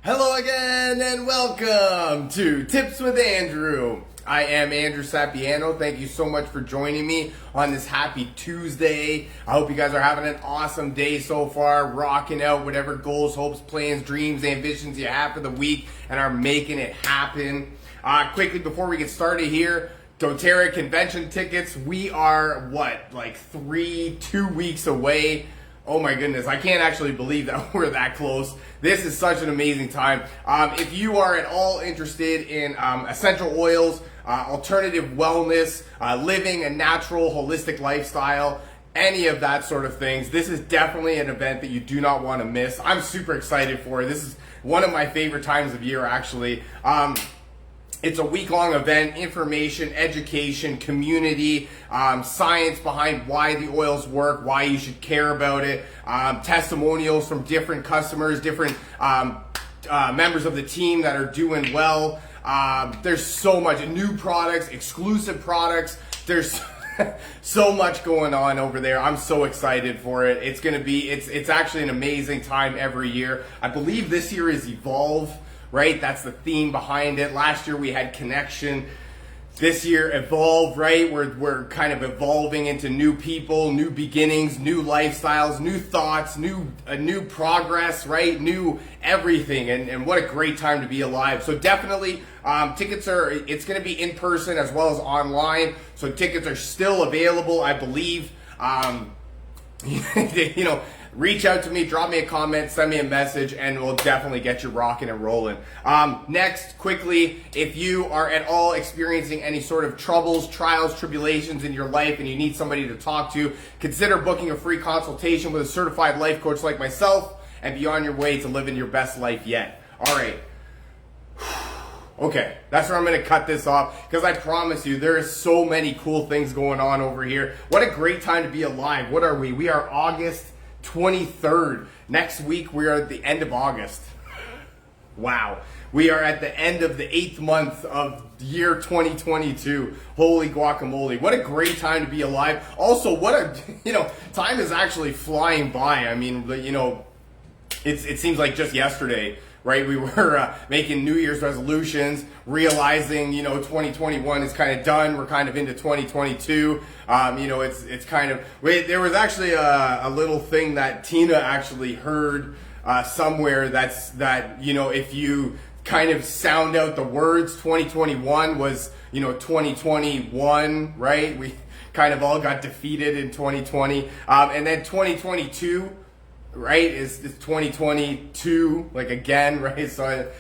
Hello again and welcome to Tips with Andrew. I am Andrew Sapiano. Thank you so much for joining me on this happy Tuesday. I hope you guys are having an awesome day so far, rocking out whatever goals, hopes, plans, dreams, ambitions you have for the week and are making it happen. Quickly before we get started here, doTERRA convention tickets, we are 2 weeks away. Oh my goodness, I can't actually believe that we're that close. This is such an amazing time. If you are at all interested in essential oils, alternative wellness, living a natural, holistic lifestyle, any of that sort of things, this is definitely an event that you do not want to miss. I'm super excited for it. This is one of my favorite times of year, actually. It's a week-long event, information, education, community, science behind why the oils work, why you should care about it, testimonials from different customers, different members of the team that are doing well. There's so much, new products, exclusive products. There's so much going on over there. I'm so excited for it. It's going to be, it's actually an amazing time every year. I believe this year is Evolve. Right? That's the theme behind it. Last year we had Connection. This year, Evolve, right? We're kind of evolving into new people, new beginnings, new lifestyles, new thoughts, new progress, right? New everything. And what a great time to be alive. So definitely, it's going to be in person as well as online. So tickets are still available, I believe. Reach out to me, drop me a comment, send me a message, and we'll definitely get you rocking and rolling. Next, quickly, if you are at all experiencing any sort of troubles, trials, tribulations in your life and you need somebody to talk to, consider booking a free consultation with a certified life coach like myself and be on your way to living your best life yet. All right. Okay, that's where I'm going to cut this off because I promise you there is so many cool things going on over here. What a great time to be alive. What are we? We are August 23rd. Next week we are at the end of August. Wow. We are at the end of the 8th month of year 2022. Holy guacamole. What a great time to be alive. Also, time is actually flying by. I mean, it seems like just yesterday, right? We were making New Year's resolutions, realizing, 2021 is kind of done. We're kind of into 2022. It's kind of, there was actually a little thing that Tina actually heard somewhere that, if you kind of sound out the words, 2021 was, 2021, right? We kind of all got defeated in 2020. And then 2022, right, is 2022, again, right? So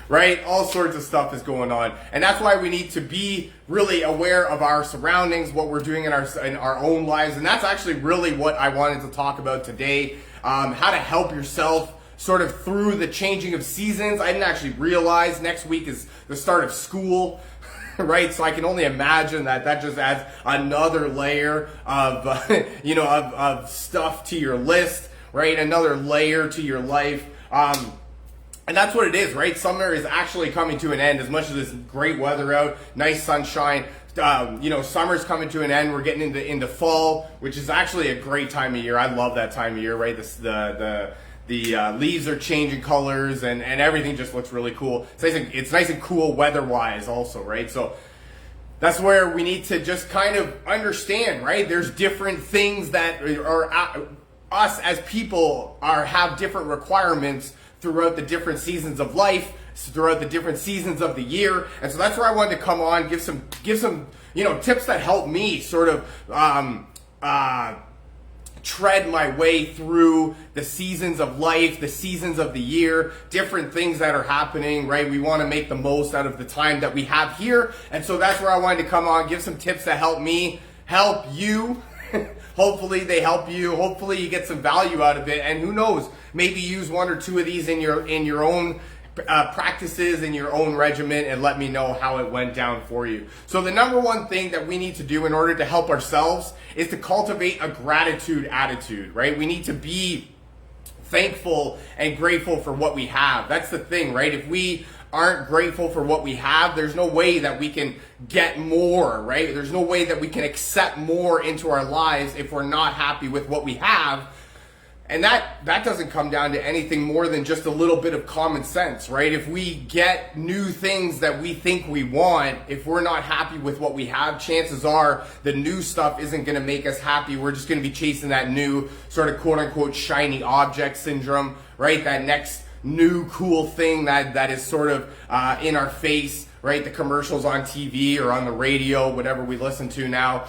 right, all sorts of stuff is going on, and that's why we need to be really aware of our surroundings, what we're doing in our own lives, and that's actually really what I wanted to talk about today. How to help yourself sort of through the changing of seasons. I didn't actually realize next week is the start of school. Right, so I can only imagine that just adds another layer of, of stuff to your list, right? Another layer to your life. And that's what it is, right? Summer is actually coming to an end. As much as it's great weather out, nice sunshine, summer's coming to an end. We're getting into fall, which is actually a great time of year. I love that time of year, right? The leaves are changing colors and everything just looks really cool. It's nice and cool weather-wise also, right? So that's where we need to just kind of understand, right? There's different things that are us as people have different requirements throughout the different seasons of life, throughout the different seasons of the year. And so that's where I wanted to come on, give some tips that help me sort of tread my way through the seasons of life, the seasons of the year, different things that are happening, right? We want to make the most out of the time that we have here. And so that's where I wanted to come on, give some tips that help me, help you. Hopefully they help you. Hopefully you get some value out of it. And who knows, maybe use one or two of these in your own practices, in your own regimen, and let me know how it went down for you. So the number one thing that we need to do in order to help ourselves is to cultivate a gratitude attitude, right? We need to be thankful and grateful for what we have. That's the thing, right? If we aren't grateful for what we have, there's no way that we can get more, right? There's no way that we can accept more into our lives if we're not happy with what we have. And that doesn't come down to anything more than just a little bit of common sense, right? If we get new things that we think we want, if we're not happy with what we have, chances are the new stuff isn't going to make us happy. We're just going to be chasing that new sort of quote unquote shiny object syndrome, right? That next new cool thing that is sort of in our face, right? The commercials on TV or on the radio, whatever we listen to now.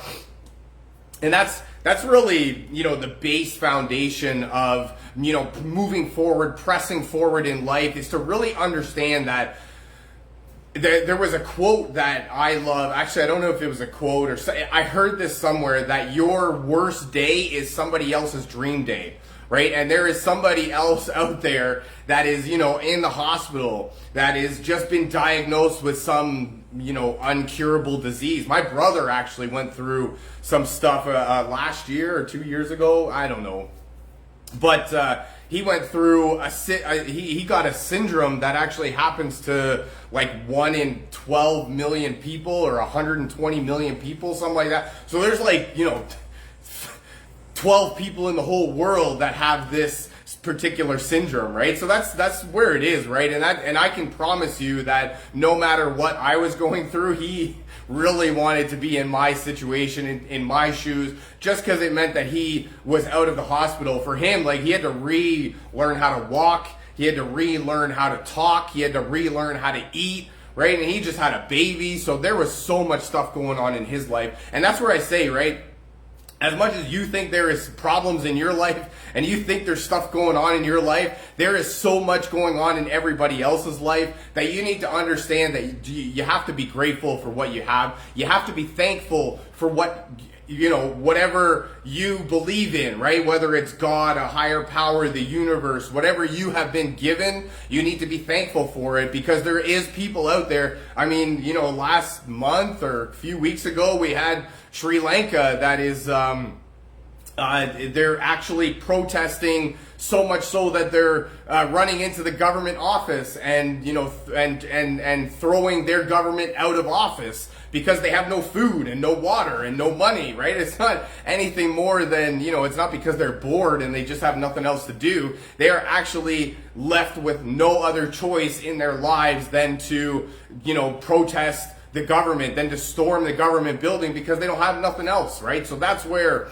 And that's really, you know, the base foundation of, you know, moving forward, pressing forward in life, is to really understand that there was a quote that I love. Actually, I don't know if it was a quote or I heard this somewhere, that your worst day is somebody else's dream day. Right? And there is somebody else out there that is, you know, in the hospital, that is just been diagnosed with some, you know, uncurable disease. My brother actually went through some stuff last year or 2 years ago. I don't know. But he went through he got a syndrome that actually happens to like 1 in 12 million people or 120 million people, something like that. So there's like, you know, 12 people in the whole world that have this particular syndrome, right? So that's where it is, right? And I can promise you that no matter what I was going through, he really wanted to be in my situation, in my shoes, just because it meant that he was out of the hospital. For him, like, he had to relearn how to walk, he had to relearn how to talk, he had to relearn how to eat, right? And he just had a baby, so there was so much stuff going on in his life. And that's where I say, right, as much as you think there is problems in your life and you think there's stuff going on in your life, there is so much going on in everybody else's life that you need to understand that you have to be grateful for what you have. You have to be thankful for what, you know, whatever you believe in, right? Whether it's God, a higher power, the universe, whatever you have been given, you need to be thankful for it, because there is people out there. I mean, you know, last month or a few weeks ago, we had Sri Lanka that is, they're actually protesting so much so that they're running into the government office and, you know, and throwing their government out of office because they have no food and no water and no money, right? It's not anything more than, you know, it's not because they're bored and they just have nothing else to do. They are actually left with no other choice in their lives than to, you know, protest the government, than to storm the government building, because they don't have nothing else, right? So that's where,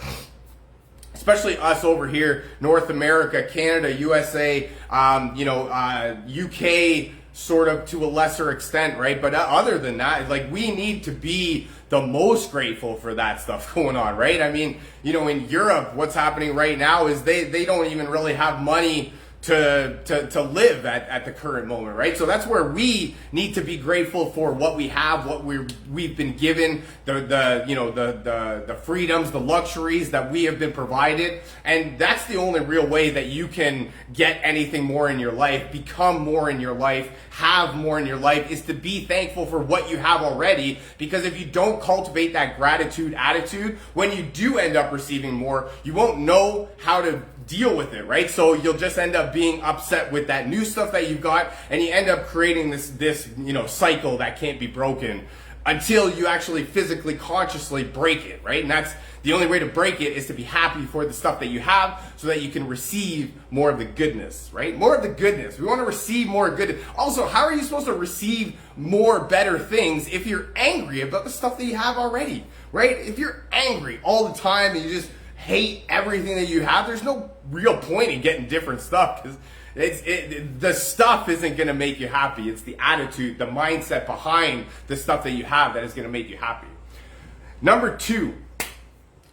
especially us over here, North America, Canada, USA, UK, sort of to a lesser extent, right? But other than that, like, we need to be the most grateful for that stuff going on, right? I mean, you know, in Europe, what's happening right now is they don't even really have money to live at the current moment, right? So that's where we need to be grateful for what we have, what we've been given, the freedoms, the luxuries that we have been provided. And that's the only real way that you can get anything more in your life, become more in your life, have more in your life, is to be thankful for what you have already. Because if you don't cultivate that gratitude attitude, when you do end up receiving more, you won't know how to deal with it, right? So you'll just end up being upset with that new stuff that you've got, and you end up creating this cycle that can't be broken until you actually physically, consciously break it, right? And that's the only way to break it, is to be happy for the stuff that you have so that you can receive more of the goodness, right? More of the goodness. We want to receive more goodness. Also, how are you supposed to receive more better things if you're angry about the stuff that you have already, right? If you're angry all the time and you just hate everything that you have, there's no real point in getting different stuff, because the stuff isn't going to make you happy. It's the attitude, the mindset behind the stuff that you have that is going to make you happy. Number 2,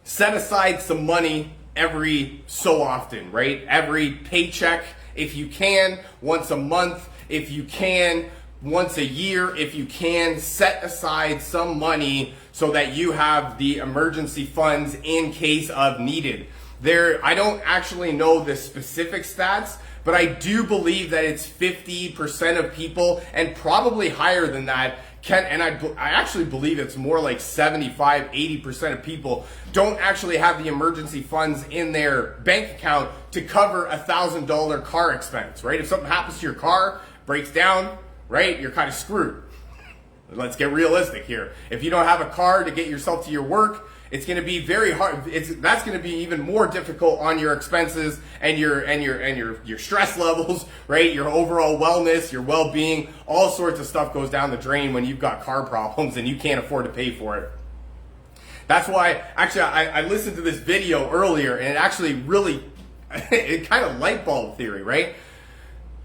set aside some money every so often, right? Every paycheck, if you can, once a month, if you can, once a year, if you can, set aside some money so that you have the emergency funds in case of needed. I don't actually know the specific stats, but I do believe that it's 50% of people, and probably higher than that, I actually believe it's more like 75, 80% of people don't actually have the emergency funds in their bank account to cover $1,000 car expense, right? If something happens to your car, breaks down, right, you're kind of screwed. Let's get realistic here. If you don't have a car to get yourself to your work, it's going to be very hard. That's going to be even more difficult on your expenses and your stress levels, right? Your overall wellness, your well-being, all sorts of stuff goes down the drain when you've got car problems and you can't afford to pay for it. That's why, actually, I listened to this video earlier, and it actually really, it kind of light bulb theory, right?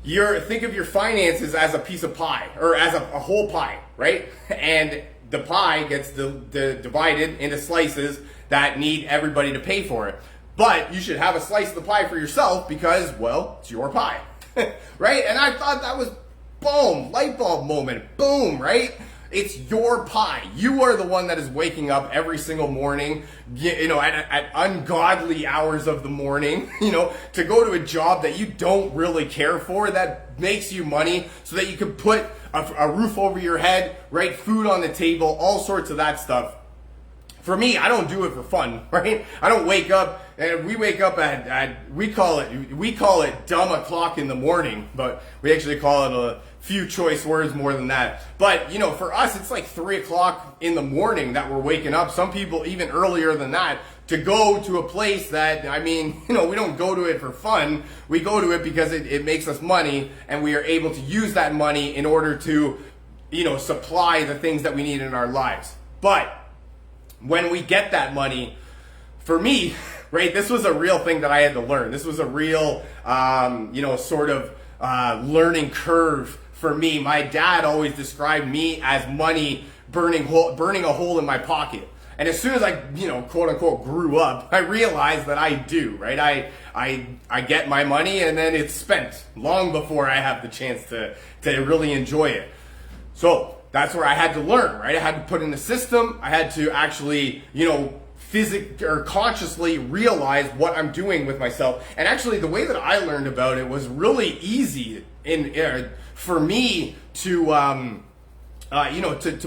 Think of your finances as a piece of pie, or as a whole pie, right? And the pie gets divided into slices that need everybody to pay for it. But you should have a slice of the pie for yourself because, well, it's your pie, right? And I thought that was, boom, light bulb moment, boom, right? It's your pie. You are the one that is waking up every single morning, at ungodly hours of the morning, to go to a job that you don't really care for, that makes you money so that you can put a roof over your head, right? Food on the table, all sorts of that stuff. For me, I don't do it for fun, right? I don't wake up, and we wake up we call it dumb o'clock in the morning, but we actually call it a few choice words more than that. But, for us, it's like 3 o'clock in the morning that we're waking up. Some people even earlier than that, to go to a place that, we don't go to it for fun. We go to it because it makes us money, and we are able to use that money in order to, supply the things that we need in our lives. But when we get that money, for me, right, this was a real thing that I had to learn. This was a real, learning curve for me. My dad always described me as money burning a hole in my pocket. And as soon as I, quote unquote, grew up, I realized that I do, right? I get my money and then it's spent long before I have the chance to really enjoy it. So that's where I had to learn, right? I had to put in the system. I had to actually, consciously realize what I'm doing with myself. And actually, the way that I learned about it was really easy for me to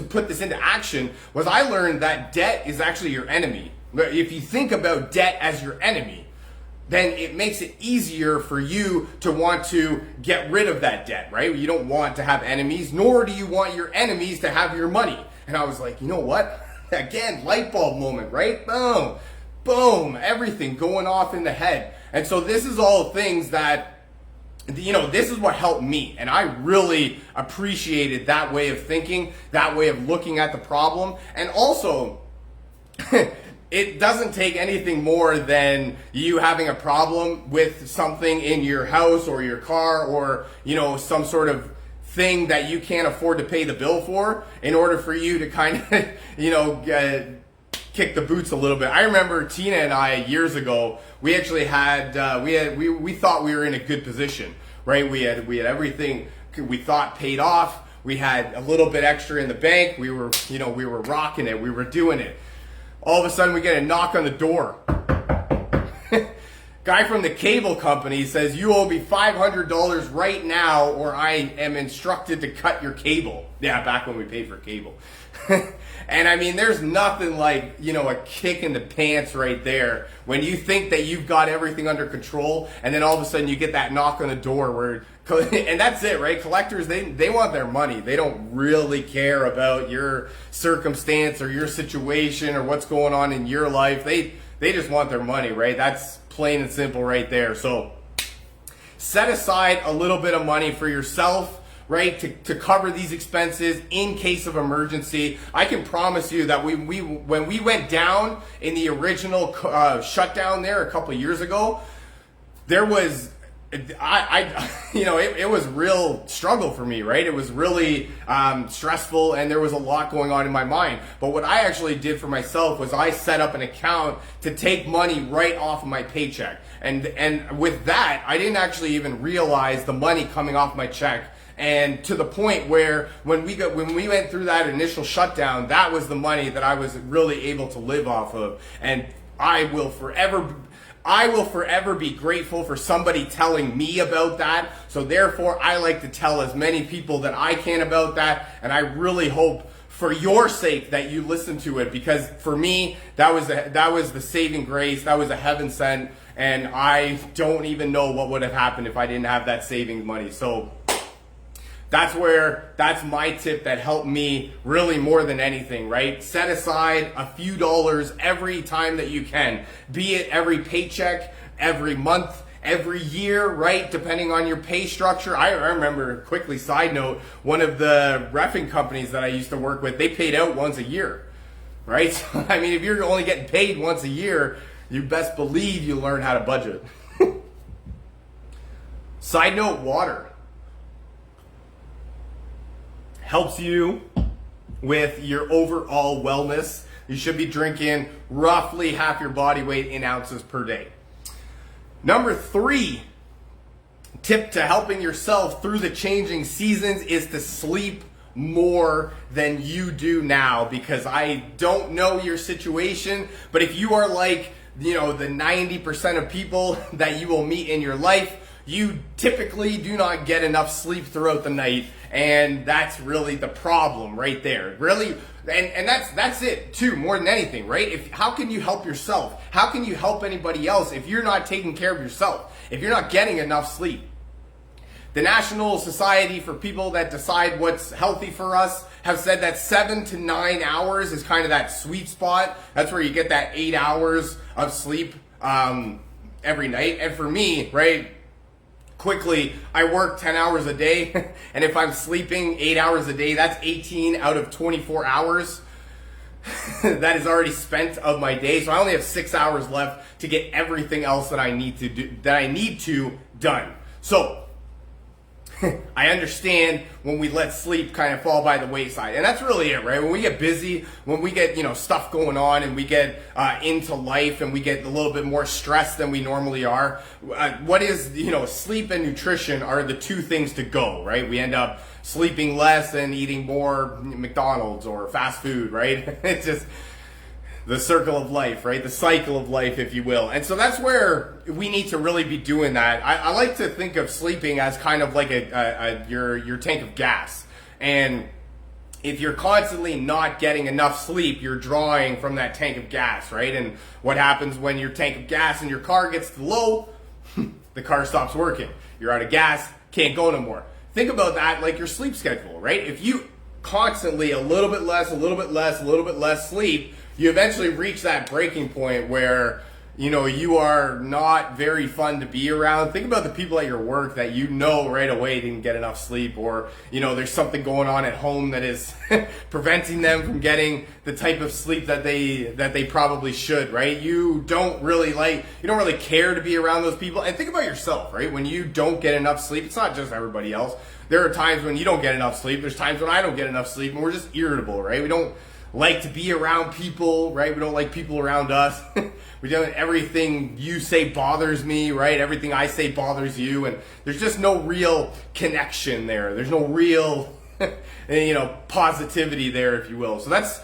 put this into action. Was I learned that debt is actually your enemy. If you think about debt as your enemy, then it makes it easier for you to want to get rid of that debt, right? You don't want to have enemies, nor do you want your enemies to have your money. And I was like, you know what? Again, light bulb moment, right? Boom, boom, everything going off in the head. And so this is all things that, this is what helped me. And I really appreciated that way of thinking, that way of looking at the problem. And also, it doesn't take anything more than you having a problem with something in your house or your car or, some sort of thing that you can't afford to pay the bill for in order for you to kind of, kick the boots a little bit. I remember Tina and I years ago, we actually had, we thought we were in a good position, right? We had everything we thought paid off. We had a little bit extra in the bank. We were rocking it. We were doing it. All of a sudden we get a knock on the door. Guy from the cable company says, you owe me $500 right now or I am instructed to cut your cable. Yeah, back when we paid for cable. And there's nothing like, a kick in the pants right there when you think that you've got everything under control and then all of a sudden you get that knock on the door where, and that's it, right? Collectors, they want their money. They don't really care about your circumstance or your situation or what's going on in your life. They just want their money, right? That's plain and simple right there. So set aside a little bit of money for yourself, right, to cover these expenses in case of emergency. I can promise you that when we went down in the original shutdown there a couple of years ago, there was it was real struggle for me, right? It was really stressful and there was a lot going on in my mind. But what I actually did for myself was I set up an account to take money right off of my paycheck. And with that, I didn't actually even realize the money coming off my check. And to the point where when we went through that initial shutdown, that was the money that I was really able to live off of. And I will forever be grateful for somebody telling me about that. So therefore, I like to tell as many people that I can about that. And I really hope for your sake that you listen to it, because for me, that was the saving grace. That was a heaven sent. And I don't even know what would have happened if I didn't have that saving money. So that's my tip that helped me really more than anything, right? Set aside a few dollars every time that you can, be it every paycheck, every month, every year, right? Depending on your pay structure. I remember, quickly side note, one of the reffing companies that I used to work with, they paid out once a year, right? So, I mean, if you're only getting paid once a year, you best believe you learn how to budget. Side note, water helps you with your overall wellness. You should be drinking roughly half your body weight in ounces per day. Number 3 tip to helping yourself through the changing seasons is to sleep more than you do now, because I don't know your situation, but if you are like, the 90% of people that you will meet in your life, you typically do not get enough sleep throughout the night, and that's really the problem right there. Really, and that's it too, more than anything, right? How can you help yourself? How can you help anybody else if you're not taking care of yourself? If you're not getting enough sleep? The National Society for People That Decide What's Healthy for Us have said that 7 to 9 hours is kind of that sweet spot. That's where you get that 8 hours of sleep every night. And for me, right, quickly, I work 10 hours a day, and if I'm sleeping 8 hours a day, that's 18 out of 24 hours that is already spent of my day. So I only have 6 hours left to get everything else that I need to done. So I understand when we let sleep kind of fall by the wayside, and that's really it, right? When we get busy, when we get stuff going on, and we get into life, and we get a little bit more stressed than we normally are. What is sleep and nutrition are the two things to go, right? We end up sleeping less and eating more McDonald's or fast food, right? It's just the circle of life, right? The cycle of life, if you will. And so that's where we need to really be doing that. I like to think of sleeping as kind of like your tank of gas. And if you're constantly not getting enough sleep, you're drawing from that tank of gas, right? And what happens when your tank of gas in your car gets low? The car stops working. You're out of gas, can't go no more. Think about that like your sleep schedule, right? If you constantly a little bit less sleep, you eventually reach that breaking point where you are not very fun to be around. Think about the people at your work that right away didn't get enough sleep, or there's something going on at home that is preventing them from getting the type of sleep that they probably should, right? You don't really care to be around those people. And think about yourself, right? When you don't get enough sleep, it's not just everybody else. There are times when you don't get enough sleep. There's times when I don't get enough sleep, and we're just irritable, right? We don't like to be around people, right? We don't like people around us. We don't. Everything you say bothers me, right? Everything I say bothers you, and there's just no real connection there. There's no real, positivity there, if you will. So that's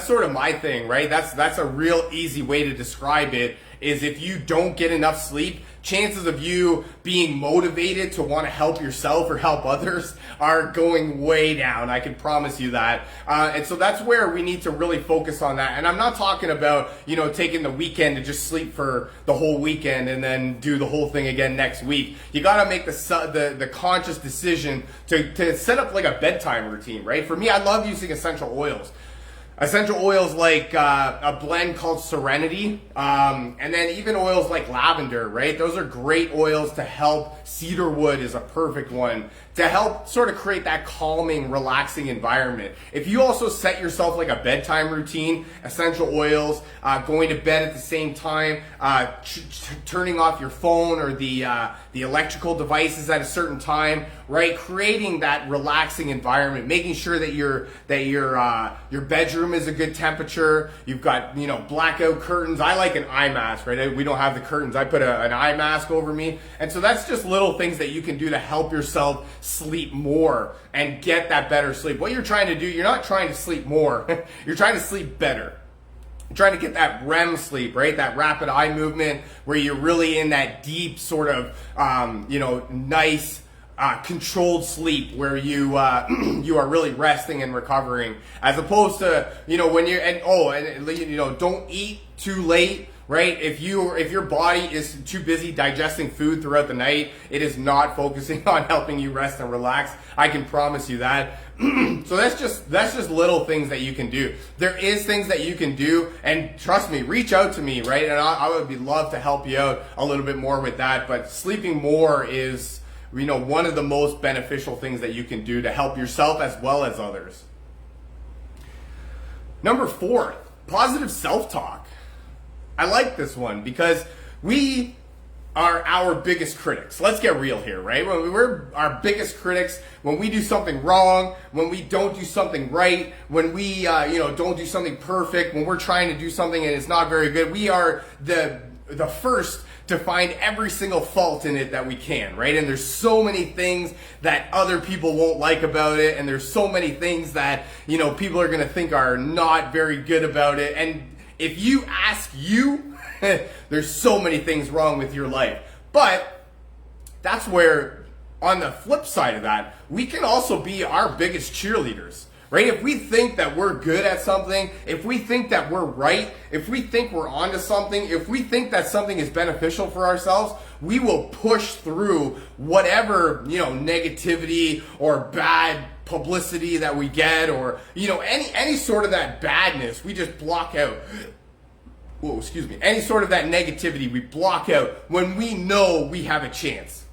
sort of my thing, right? That's a real easy way to describe it. Is if you don't get enough sleep, chances of you being motivated to want to help yourself or help others are going way down. I can promise you that. And so that's where we need to really focus on that. And I'm not talking about, taking the weekend to just sleep for the whole weekend and then do the whole thing again next week. You got to make the conscious decision to set up like a bedtime routine, right? For me, I love using essential oils. Essential oils like a blend called Serenity, and then even oils like lavender, right? Those are great oils to help. Cedarwood is a perfect one to help sort of create that calming, relaxing environment. If you also set yourself like a bedtime routine, essential oils, going to bed at the same time, turning off your phone or the electrical devices at a certain time, right? Creating that relaxing environment, making sure that your bedroom is a good temperature. You've got blackout curtains. I like an eye mask, right? We don't have the curtains. I put an eye mask over me, and so that's just little things that you can do to help yourself sleep more and get that better sleep. What you're trying to do, you're not trying to sleep more. You're trying to sleep better. You're trying to get that REM sleep, right? That rapid eye movement where you're really in that deep sort of, nice, controlled sleep where you you are really resting and recovering, as opposed to when you're don't eat too late, right? If your body is too busy digesting food throughout the night, it is not focusing on helping you rest and relax. I can promise you that. So that's just little things that you can do. There is things that you can do, and trust me, reach out to me, right? And I would love to help you out a little bit more with that. But sleeping more is, one of the most beneficial things that you can do to help yourself as well as others. Number 4, positive self-talk. I like this one because we are our biggest critics. Let's get real here, right? We're our biggest critics when we do something wrong, when we don't do something right, when we don't do something perfect, when we're trying to do something and it's not very good. We are the first to find every single fault in it that we can, right? And there's so many things that other people won't like about it, and there's so many things that, people are gonna think are not very good about it. And if you ask there's so many things wrong with your life. But that's where, on the flip side of that, we can also be our biggest cheerleaders. Right? If we think that we're good at something, if we think that we're right, if we think we're onto something, if we think that something is beneficial for ourselves, we will push through whatever, negativity or bad publicity that we get, or, any sort of that badness, we just block out. Whoa, excuse me. Any sort of that negativity we block out when we know we have a chance.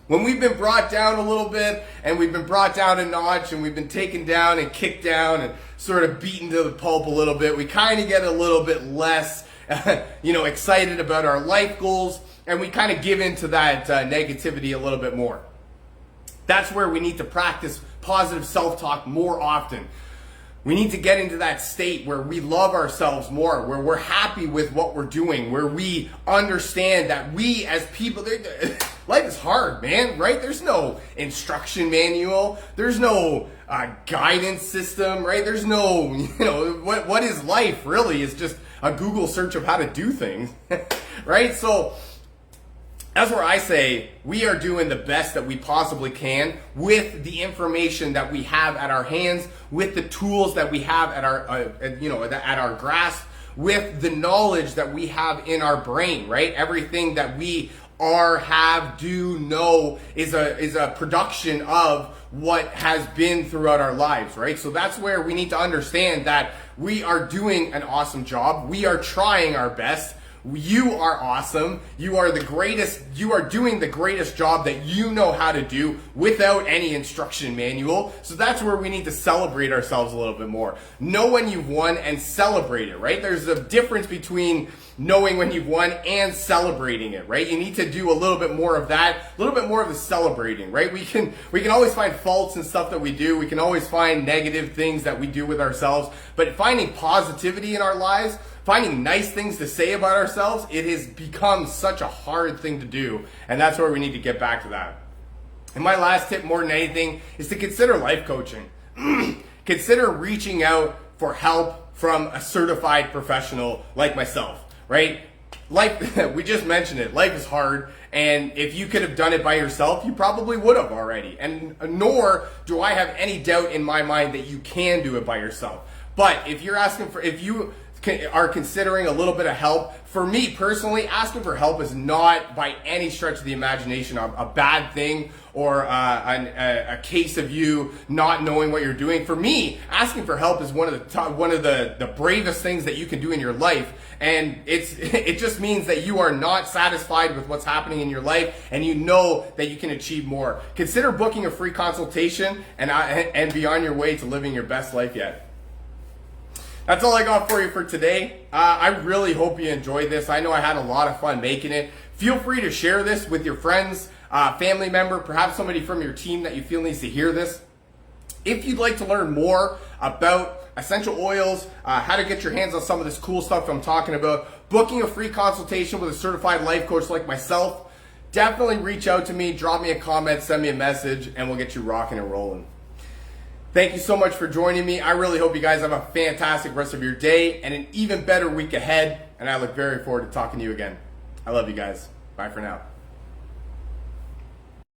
When we've been brought down a little bit, and we've been brought down a notch, and we've been taken down and kicked down and sort of beaten to the pulp a little bit, we kind of get a little bit less, excited about our life goals, and we kind of give into that negativity a little bit more. That's where we need to practice positive self-talk more often. We need to get into that state where we love ourselves more, where we're happy with what we're doing, where we understand that we as people, life is hard, man, right? There's no instruction manual. There's no guidance system, right? There's no, what is life really is just a Google search of how to do things, right? So that's where I say we are doing the best that we possibly can with the information that we have at our hands, with the tools that we have at our, at our grasp, with the knowledge that we have in our brain, right? Everything that we are, have, do, know is a production of what has been throughout our lives, right? So that's where we need to understand that we are doing an awesome job. We are trying our best. You are awesome. You are the greatest. You are doing the greatest job that you know how to do without any instruction manual. So that's where we need to celebrate ourselves a little bit more. Know when you've won and celebrate it, right? There's a difference between knowing when you've won and celebrating it, right? You need to do a little bit more of that, a little bit more of the celebrating, right? We can always find faults and stuff that we do. We can always find negative things that we do with ourselves, but finding positivity in our lives, finding nice things to say about ourselves, it has become such a hard thing to do, and that's where we need to get back to that. And my last tip, more than anything, is to consider life coaching. Consider reaching out for help from a certified professional like myself, right? Life, we just mentioned it, life is hard, and if you could have done it by yourself, you probably would have already. And nor do I have any doubt in my mind that you can do it by yourself. But if you are considering a little bit of help, for me personally, asking for help is not by any stretch of the imagination a bad thing or a case of you not knowing what you're doing. For me, asking for help is one of the bravest things that you can do in your life, and it just means that you are not satisfied with what's happening in your life, and you know that you can achieve more. Consider booking a free consultation and be on your way to living your best life yet. That's all I got for you for today. I really hope you enjoyed this. I know I had a lot of fun making it. Feel free to share this with your friends, family member, perhaps somebody from your team that you feel needs to hear this. If you'd like to learn more about essential oils, how to get your hands on some of this cool stuff I'm talking about, booking a free consultation with a certified life coach like myself, definitely reach out to me, drop me a comment, send me a message, and we'll get you rocking and rolling. Thank you so much for joining me. I really hope you guys have a fantastic rest of your day and an even better week ahead. And I look very forward to talking to you again. I love you guys. Bye for now.